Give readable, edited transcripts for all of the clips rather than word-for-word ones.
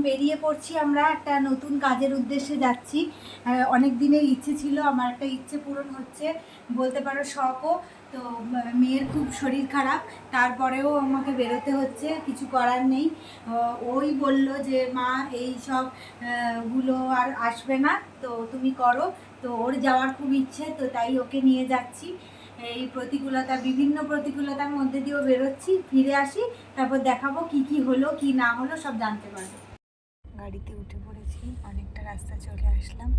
বেরিয়ে পড়ছি, আমরা একটা নতুন কাজের উদ্দেশ্যে যাচ্ছি। অনেক দিনের ইচ্ছে ছিল, আমার একটা ইচ্ছে পূরণ হচ্ছে বলতে পারো, শখও। তো মেয়ের খুব শরীর খারাপ, তারপরেও আমাকে বেরোতে হচ্ছে, কিছু করার নেই। ওই বলল যে মা এই সব গুলো আর আসবে না, তো তুমি করো। তো ওর যাওয়ার খুব ইচ্ছে, তো তাই ওকে নিয়ে যাচ্ছি। এই প্রতিকূলতা, বিভিন্ন প্রতিকূলতার মধ্যে দিয়েও বেরোচ্ছি, ফিরে আসি, তারপর দেখাবো কি কি হলো কি না হলো সব জানতে পারবো। গাড়িতে উঠে পড়েছি, অনেকটা রাস্তা চলে আসলাম।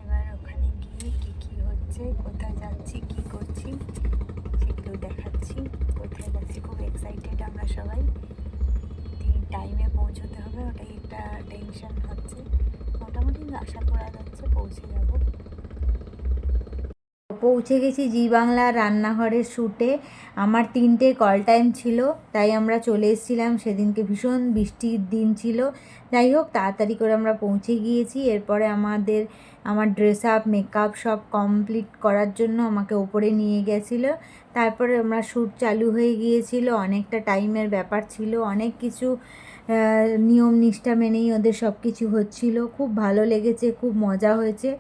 এবার ওখানে গিয়ে কি কি হচ্ছে, কোথায় যাচ্ছি, কি করছি সেগুলো দেখাচ্ছি। কোথায় যাচ্ছি খুব এক্সাইটেড আমরা সবাই, টাইমে পৌঁছতে হবে, ওটাই একটা টেনশন হচ্ছে। মোটামুটি আশা করা যাচ্ছে পৌঁছে যাব। পৌঁছে গেছি জি বাংলা রান্নাঘরের শ্যুটে। আমার 3টে কল টাইম ছিল, তাই আমরা চলে এসেছিলাম। সেদিনকে ভীষণ বৃষ্টির দিন ছিল। যাই হোক, তাড়াতাড়ি করে আমরা পৌঁছে গিয়েছি। এরপরে আমার ড্রেস আপ, মেকআপ সব কমপ্লিট করার জন্য আমাকে ওপরে নিয়ে গেছিলো। তারপরে আমরা শ্যুট চালু হয়ে গিয়েছিল। অনেকটা টাইমের ব্যাপার ছিল, অনেক কিছু নিয়ম নিষ্ঠা মেনেই ওদের সব কিছু হচ্ছিল। খুব ভালো লেগেছে, খুব মজা হয়েছে।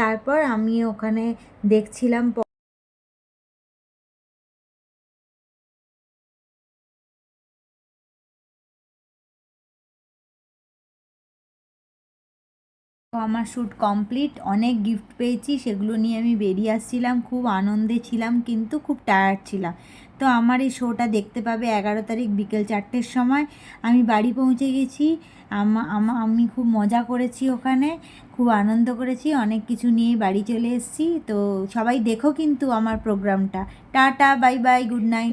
তারপর আমি ওখানে দেখছিলাম। তো আমার শ্যুট কমপ্লিট, অনেক গিফট পেয়েছি, সেগুলো নিয়ে আমি বেরিয়ে আসছিলাম। খুব আনন্দে ছিলাম, কিন্তু খুব টায়ার্ড ছিলাম। তো আমার এই শোটা দেখতে পাবে 11 তারিখ বিকেল 4টের সময়। আমি বাড়ি পৌঁছে গেছি। আমি খুব মজা করেছি ওখানে, খুব আনন্দ করেছি, অনেক কিছু নিয়ে বাড়ি চলে এসেছি। তো সবাই দেখো কিন্তু আমার প্রোগ্রামটা। Tata, bye bye, good night.